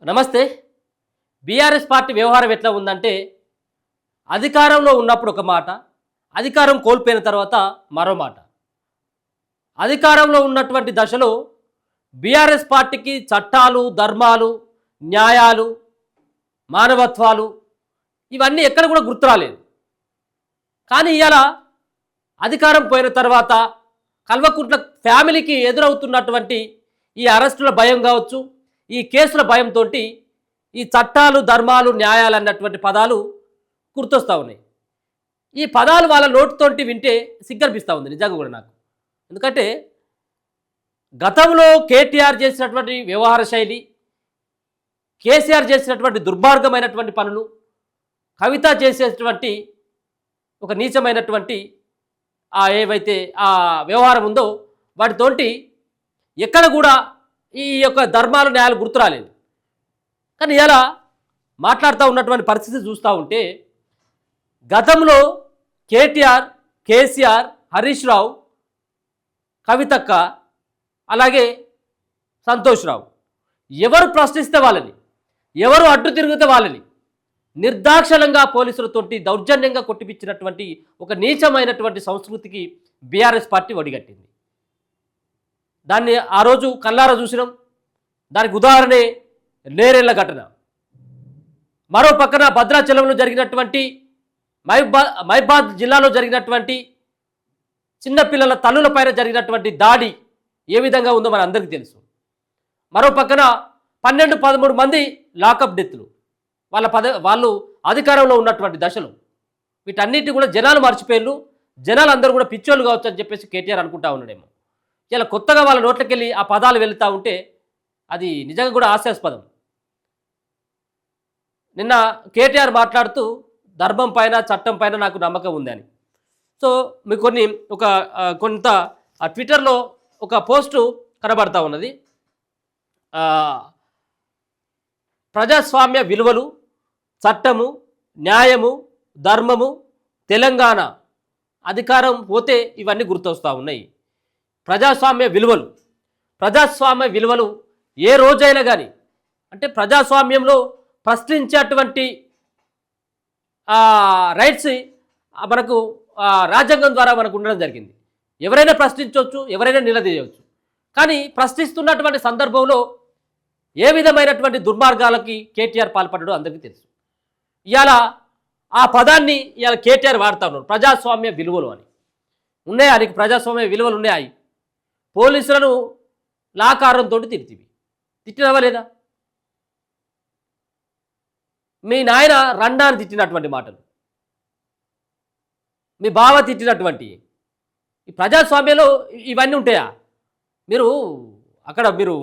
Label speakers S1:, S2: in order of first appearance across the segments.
S1: నమస్తే. BRS party వ్యవహారం ఎట్లా ఉందంటే, అధికారంలో ఉన్నప్పుడు ఒక మాట, అధికారం కోల్పోయిన తర్వాత మరో మాట. అధికారంలో ఉన్నటువంటి దశలో బీఆర్ఎస్ పార్టీకి చట్టాలు, ధర్మాలు, న్యాయాలు, మానవత్వాలు ఇవన్నీ ఎక్కడ కూడా గుర్తు రాలేదు. కానీ ఇవాళ అధికారం పోయిన తర్వాత కల్వకుంట్ల ఫ్యామిలీకి ఎదురవుతున్నటువంటి ఈ అరెస్టుల భయం కావచ్చు, ఈ కేసుల భయంతో ఈ చట్టాలు, ధర్మాలు, న్యాయాలు అన్నటువంటి పదాలు గుర్తొస్తూ ఉన్నాయి. ఈ పదాలు వాళ్ళ నోటితోటి వింటే సిగ్గనిపిస్తూ ఉంది నిజంగా కూడా నాకు. ఎందుకంటే గతంలో కేటీఆర్ చేసినటువంటి వ్యవహార శైలి, కేసీఆర్ చేసినటువంటి దుర్మార్గమైనటువంటి పనులు, కవిత చేసేటువంటి ఒక నీచమైనటువంటి ఏవైతే ఆ వ్యవహారం ఉందో వాటితోటి ఎక్కడ కూడా ఈ యొక్క ధర్మాలు, న్యాయాలు గుర్తు రాలేదు. కానీ ఇలా మాట్లాడుతూ ఉన్నటువంటి పరిస్థితి చూస్తూ ఉంటే గతంలో కేటీఆర్, కేసీఆర్, హరీష్ రావు, కవితక్క, అలాగే సంతోష్ రావు ఎవరు ప్రశ్నిస్తే వాళ్ళని, ఎవరు అడ్డు తిరిగితే వాళ్ళని నిర్దాక్షణంగా పోలీసులతోటి దౌర్జన్యంగా కొట్టిపించినటువంటి ఒక నీచమైనటువంటి సంస్కృతికి బీఆర్ఎస్ పార్టీ ఒడిగట్టింది. దాన్ని ఆ రోజు కల్లారా చూసినాం. దానికి ఉదాహరణే నేరేళ్ల ఘటన. మరో పక్కన భద్రాచలంలో జరిగినటువంటి, మహబాద్ జిల్లాలో జరిగినటువంటి చిన్నపిల్లల తల్లులపైన జరిగినటువంటి దాడి ఏ విధంగా ఉందో మన అందరికీ తెలుసు. మరో పక్కన 12-13 మంది లాకప్ డెత్లు వాళ్ళు అధికారంలో ఉన్నటువంటి దశలో. వీటన్నిటి కూడా జనాలు మర్చిపోయారు. జనాలు అందరూ కూడా పిచ్చోళ్ళు కావచ్చు అని చెప్పేసి కేటీఆర్ అనుకుంటా ఉన్నాడేమో. ఇలా కొత్తగా వాళ్ళ నోట్లకెళ్ళి ఆ పదాలు వెళుతూ ఉంటే అది నిజంగా కూడా హాస్యాస్పదం. నిన్న కేటీఆర్ మాట్లాడుతూ ధర్మం పైన, చట్టం పైన నాకు నమ్మకం ఉందని. సో మీకు కొంత ట్విట్టర్లో ఒక పోస్టు కనబడతా ఉన్నది. ప్రజాస్వామ్య విలువలు, చట్టము, న్యాయము, ధర్మము, తెలంగాణ అధికారం పోతే ఇవన్నీ గుర్తొస్తూ ఉన్నాయి. ప్రజాస్వామ్య విలువలు ఏ రోజైనా కానీ, అంటే ప్రజాస్వామ్యంలో ప్రశ్నించేటువంటి రైట్స్ మనకు రాజ్యాంగం ద్వారా మనకు ఉండడం జరిగింది. ఎవరైనా ప్రశ్నించవచ్చు, ఎవరైనా నిలదీయవచ్చు. కానీ ప్రశ్నిస్తున్నటువంటి సందర్భంలో ఏ విధమైనటువంటి దుర్మార్గాలకి కేటీఆర్ పాల్పడ్డాడో అందరికీ తెలుసు. ఇవాళ ఆ పదాన్ని ఇవాళ కేటీఆర్ వాడుతూ ఉన్నారు, ప్రజాస్వామ్య విలువలు అని. ఉన్నాయా నీకు ప్రజాస్వామ్య విలువలు? ఉన్నాయా? పోలీసులను లాకారంతో తిట్టినవా లేదా? మీ నాయన రండాన్ని తిట్టినటువంటి మాటలు, మీ బావ తిట్టినటువంటి ఈ ప్రజాస్వామ్యంలో ఇవన్నీ ఉంటాయా? మీరు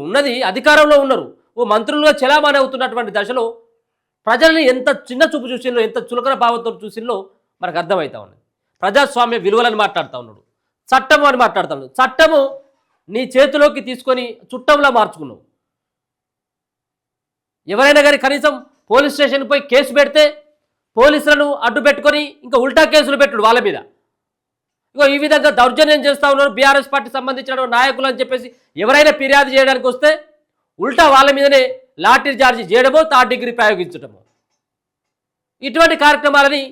S1: ఉన్నది అధికారంలో ఉన్నారు. ఓ మంత్రులుగా చెలామణి అవుతున్నటువంటి దశలో ప్రజల్ని ఎంత చిన్న చూపు చూసిల్లో, ఎంత చులకన భావంతో చూసిల్లో మనకు అర్థమవుతా ఉన్నది. ప్రజాస్వామ్య విలువలని మాట్లాడుతూ ఉన్నాడు, చట్టము అని మాట్లాడుతూ ఉన్నాడు. చట్టము నీ చేతిలోకి తీసుకొని చుట్టంలా మార్చుకున్నావు. ఎవరైనా కానీ కనీసం పోలీస్ స్టేషన్కి పోయి కేసు పెడితే పోలీసులను అడ్డు పెట్టుకొని ఇంకా ఉల్టా కేసులు పెట్టుడు వాళ్ళ మీద. ఇగో ఈ విధంగా దౌర్జన్యం చేస్తూ ఉన్నారు బీఆర్ఎస్ పార్టీ సంబంధించిన నాయకులు అని చెప్పేసి ఎవరైనా ఫిర్యాదు చేయడానికి వస్తే ఉల్టా వాళ్ళ మీదనే లాఠీ చార్జీ చేయడమో, థర్డ్ డిగ్రీ ప్రయోగించడమో, ఇటువంటి కార్యక్రమాలని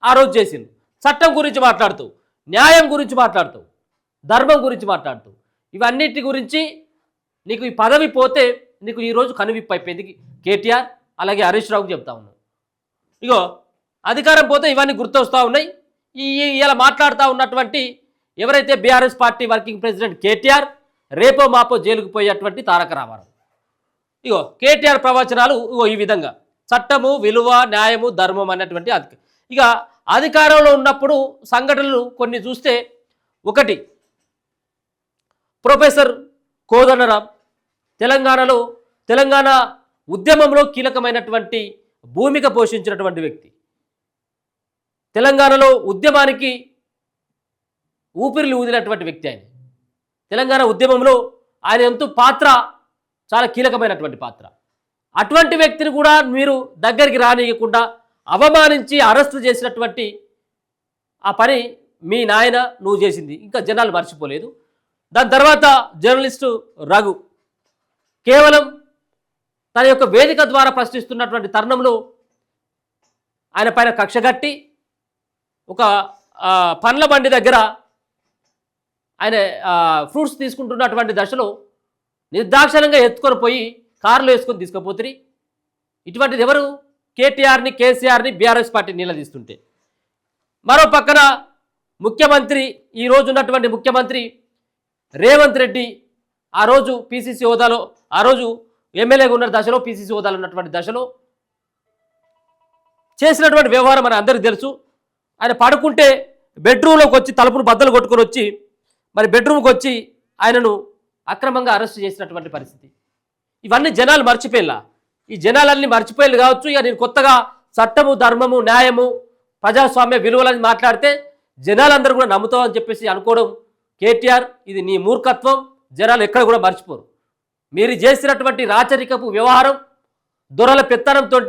S1: ఆ రోజు చేసింది. చట్టం గురించి మాట్లాడుతూ, న్యాయం గురించి మాట్లాడుతూ, ధర్మం గురించి మాట్లాడుతూ, ఇవన్నిటి గురించి నీకు ఈ పదవి పోతే నీకు ఈరోజు కనువిప్పు అయిపోయింది కేటీఆర్, అలాగే హరీష్ రావుకి చెప్తా ఉన్నాం. ఇగో అధికారం పోతే ఇవన్నీ గుర్తొస్తూ ఉన్నాయి. ఇలా మాట్లాడుతూ ఉన్నటువంటి ఎవరైతే BRS party working president KTR, రేపో మాపో జైలుకు పోయేటువంటి తారక రామారావు. ఇగో కేటీఆర్ ప్రవచనాలు ఈ విధంగా చట్టము, విలువ, న్యాయము, ధర్మం అన్నటువంటి ఇక అధికారంలో ఉన్నప్పుడు సంఘటనలు కొన్ని చూస్తే, ఒకటి ప్రొఫెసర్ కోదండరాం తెలంగాణ ఉద్యమంలో కీలకమైనటువంటి భూమిక పోషించినటువంటి వ్యక్తి. తెలంగాణలో ఉద్యమానికి ఊపిరిలు ఊదినటువంటి వ్యక్తి ఆయన. తెలంగాణ ఉద్యమంలో ఆయన ఎంతో పాత్ర, చాలా కీలకమైనటువంటి పాత్ర. అటువంటి వ్యక్తిని కూడా మీరు దగ్గరికి రానియకుండా అవమానించి అరెస్టు చేసినటువంటి ఆ పని మీ నాయన నువ్వు చేసింది ఇంకా జనాలు మర్చిపోలేదు. దాని తర్వాత జర్నలిస్టు రఘు కేవలం తన యొక్క వేదిక ద్వారా ప్రశ్నిస్తున్నటువంటి తరుణంలో ఆయన పైన కక్షగట్టి ఒక పండ్ల బండి దగ్గర ఆయన ఫ్రూట్స్ తీసుకుంటున్నటువంటి దశలో నిర్దాక్షిణ్యంగా ఎత్తుకొని పోయి కారులో వేసుకొని తీసుకుపోతుంది. ఇటువంటిది ఎవరు? కేటీఆర్ని, కేసీఆర్ని, బీఆర్ఎస్ పార్టీ నిలదీస్తుంటే, మరో పక్కన ముఖ్యమంత్రి, ఈరోజు ఉన్నటువంటి ముఖ్యమంత్రి రేవంత్ రెడ్డి ఆ రోజు పీసీసీ హోదాలో, ఆ రోజు ఎమ్మెల్యేగా ఉన్న దశలో, పీసీసీ హోదాలో ఉన్నటువంటి దశలో చేసినటువంటి వ్యవహారం మన అందరికీ తెలుసు. ఆయన పడుకుంటే బెడ్రూమ్లోకి వచ్చి తలుపును బద్దలు కొట్టుకొని వచ్చి మరి బెడ్రూమ్కి వచ్చి ఆయనను అక్రమంగా అరెస్ట్ చేసినటువంటి పరిస్థితి. ఇవన్నీ జనాలు మర్చిపోయేలా, ఈ జనాలన్నీ మర్చిపోయేలు కావచ్చు. ఇక నేను కొత్తగా చట్టము, ధర్మము, న్యాయము, ప్రజాస్వామ్య విలువలని మాట్లాడితే జనాలందరూ కూడా నమ్ముతామని చెప్పేసి అనుకోవడం కేటీఆర్, ఇది నీ మూర్ఖత్వం. జనాలు ఎక్కడ కూడా మర్చిపోరు. మీరు చేసినటువంటి రాచరికపు వ్యవహారం, దొరల పెత్తనంతో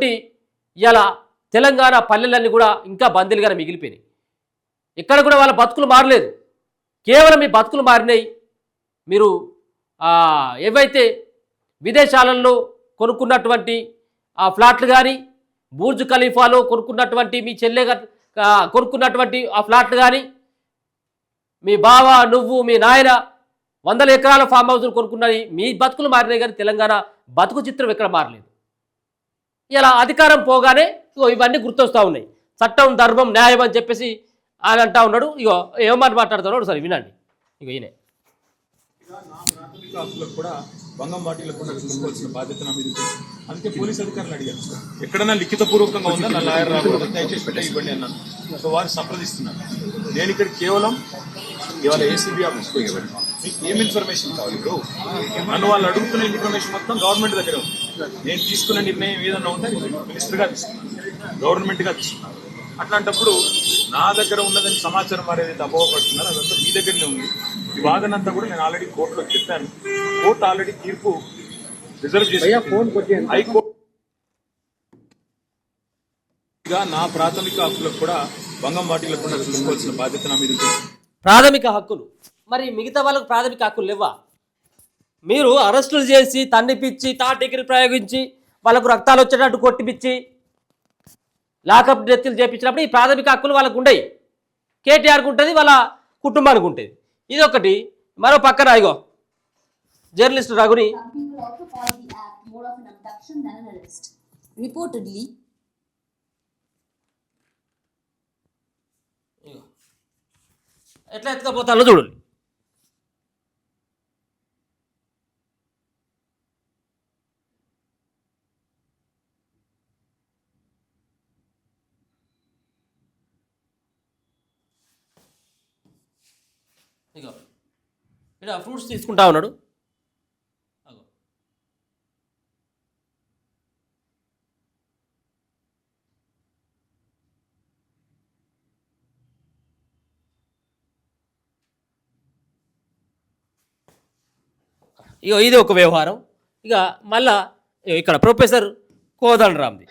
S1: ఇలా తెలంగాణ పల్లెలన్నీ కూడా ఇంకా బందీలుగానే మిగిలిపోయినాయి. ఎక్కడ కూడా వాళ్ళ బతుకులు మారలేదు. కేవలం మీ బతుకులు మారినాయి. మీరు ఏవైతే విదేశాలలో కొనుక్కున్నటువంటి ఆ ఫ్లాట్లు కానీ, బూర్జ్ ఖలీఫాలో కొనుక్కున్నటువంటి మీ చెల్లె కొనుక్కున్నటువంటి ఆ ఫ్లాట్లు కానీ, మీ బావ, నువ్వు, మీ నాయన 100 ఎకరాల ఫామ్ హౌస్లు కొనుక్కున్నవి, మీ బతుకులు మారినాయి. కానీ తెలంగాణ బతుకు చిత్రం ఎక్కడ మారలేదు. ఇలా అధికారం పోగానే ఇవన్నీ గుర్తొస్తూ ఉన్నాయి. చట్టం, ధర్మం, న్యాయం అని చెప్పేసి ఆయన అంటా ఉన్నాడు. ఇగో ఏమని మాట్లాడుతున్నాడు సరే వినండి. ఇగో ఈయనే
S2: కూడా భంగం వాటిల్లకుండా చూసుకోవాల్సిన బాధ్యత నా మీద ఉంది. అందుకే పోలీస్ అధికారులు అడిగారు, ఎక్కడైనా లిఖితపూర్వకంగా ఉందా నా లాయర్ రాకూడదు, దయచేసి పెట్టే ఇవ్వండి అన్నాను. సో వారు సంప్రదిస్తున్నారు. నేను ఇక్కడ కేవలం ఇవాళ ఏసీబీ ఆఫీస్కి పోయేవాడిని. మీకు ఏం ఇన్ఫర్మేషన్ కావాలి? ఇప్పుడు నన్ను వాళ్ళు అడుగుతున్న ఇన్ఫర్మేషన్ మొత్తం గవర్నమెంట్ దగ్గర ఉంది. నేను తీసుకున్న నిర్ణయం ఏదన్నా ఉంటే మినిస్టర్గా తీసుకున్నాను, గవర్నమెంట్గా తీసుకున్నాను. అట్లాంటప్పుడు నా దగ్గర ఉన్నదని సమాచారం మారేది అపోహపడుతున్నారు, అదంతా మీ దగ్గరనే ఉంది. ఈ వాదనంతా కూడా నేను ఆల్రెడీ కోర్టులో చెప్పాను. కోర్టు ఆల్రెడీ తీర్పు రిజర్వ్ చేసి హైకోర్టుగా నా ప్రాథమిక హక్కులకు కూడా భంగం వాటిల్లకుండా చూసుకోవాల్సిన బాధ్యత నా మీద ఉంది.
S1: ప్రాథమిక హక్కులు మరి మిగతా వాళ్ళకు ప్రాథమిక హక్కులు లేవా? మీరు అరెస్టులు చేసి, తన్నిపిచ్చి, తాటికిరి ప్రయోగించి, వాళ్ళకు రక్తాలు వచ్చేటట్టు కొట్టిపిచ్చి, లాకప్ డెత్తులు చేయించినప్పుడు ఈ ప్రాథమిక హక్కులు వాళ్ళకు ఉండయి. కేటీఆర్కి ఉంటుంది, వాళ్ళ కుటుంబానికి ఉంటుంది. ఇది ఒకటి. మరో పక్కన ఇగో జర్నలిస్ట్ రఘుని ఎట్లా ఎత్తుకపోతాలో చూడండి. ఇగో ఇక్కడ ఫ్రూట్స్ తీసుకుంటా ఉన్నాడు. ఇగో ఇది ఒక వ్యవహారం. ఇక మళ్ళా ఇక్కడ ప్రొఫెసర్ కోదండరామ్ది.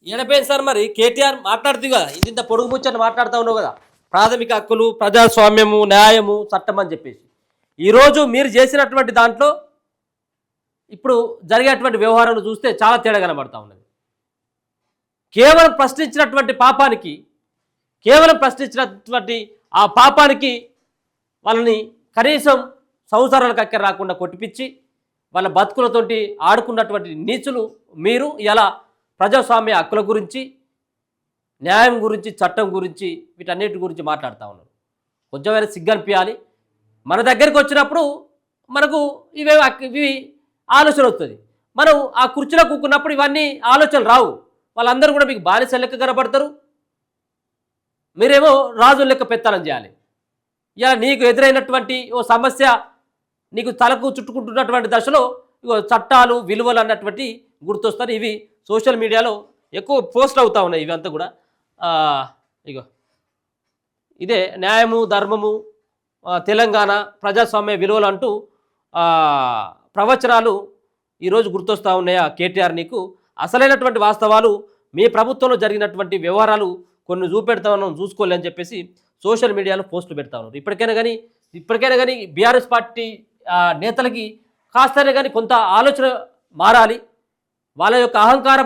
S1: ఎడపోయింది సార్. మరి కేటీఆర్ మాట్లాడుతూ కదా, ఇంత పొడుగు ముచ్చని మాట్లాడుతూ ఉన్నావు కదా, ప్రాథమిక హక్కులు, ప్రజాస్వామ్యము, న్యాయము, చట్టం అని చెప్పేసి. ఈరోజు మీరు చేసినటువంటి దాంట్లో ఇప్పుడు జరిగేటువంటి వ్యవహారాన్ని చూస్తే చాలా తేడా కనబడతా ఉన్నది. కేవలం ప్రశ్నించినటువంటి ఆ పాపానికి వాళ్ళని కనీసం సంవత్సరాలకు అక్కర రాకుండా కొట్టిపిచ్చి వాళ్ళ బతుకులతోటి ఆడుకున్నటువంటి నీచులు మీరు. ఇలా ప్రజాస్వామ్య హక్కుల గురించి, న్యాయం గురించి, చట్టం గురించి, వీటన్నిటి గురించి మాట్లాడుతూ ఉన్నారు. కొంచెమైనా సిగ్గనిపించాలి. మన దగ్గరికి వచ్చినప్పుడు మనకు ఇవి ఆలోచన వస్తుంది. మనం ఆ కుర్చీలో కూకున్నప్పుడు ఇవన్నీ ఆలోచనలు రావు. వాళ్ళందరూ కూడా మీకు బానిస లెక్క కనబడతారు. మీరేమో రాజుల లెక్క పెత్తనం చేయాలి. ఇలా నీకు ఎదురైనటువంటి ఓ సమస్య నీకు తలకు చుట్టుకుంటున్నటువంటి దశలో ఇగో చట్టాలు, విలువలు అన్నటువంటి గుర్తొస్తారు. ఇవి సోషల్ మీడియాలో ఎక్కువ పోస్ట్ అవుతూ ఉన్నాయి. ఇవంతా కూడా ఇగో ఇదే న్యాయము, ధర్మము, తెలంగాణ, ప్రజాస్వామ్య విలువలు అంటూ ప్రవచనాలు ఈరోజు గుర్తొస్తూ ఉన్నాయా కేటీఆర్ నీకు? అసలైనటువంటి వాస్తవాలు మీ ప్రభుత్వంలో జరిగినటువంటి వ్యవహారాలు కొన్ని చూపెడతా ఉన్నాం, చూసుకోలే అని చెప్పేసి సోషల్ మీడియాలో పోస్టులు పెడతా ఉన్నారు. ఇప్పటికైనా కానీ బీఆర్ఎస్ పార్టీ నేతలకి కాస్తనే కానీ కొంత ఆలోచన మారాలి. వాళ్ళ యొక్క అహంకార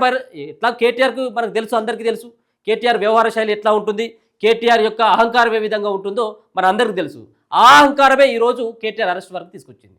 S1: ఎట్లా కేటీఆర్కు మనకు తెలుసు, అందరికీ తెలుసు కేటీఆర్ వ్యవహార శైలి ఎట్లా ఉంటుంది, కేటీఆర్ యొక్క అహంకారం ఏ విధంగా ఉంటుందో మన అందరికీ తెలుసు. ఆ అహంకారమే ఈరోజు కేటీఆర్ అరెస్ట్ వరకు తీసుకొచ్చింది.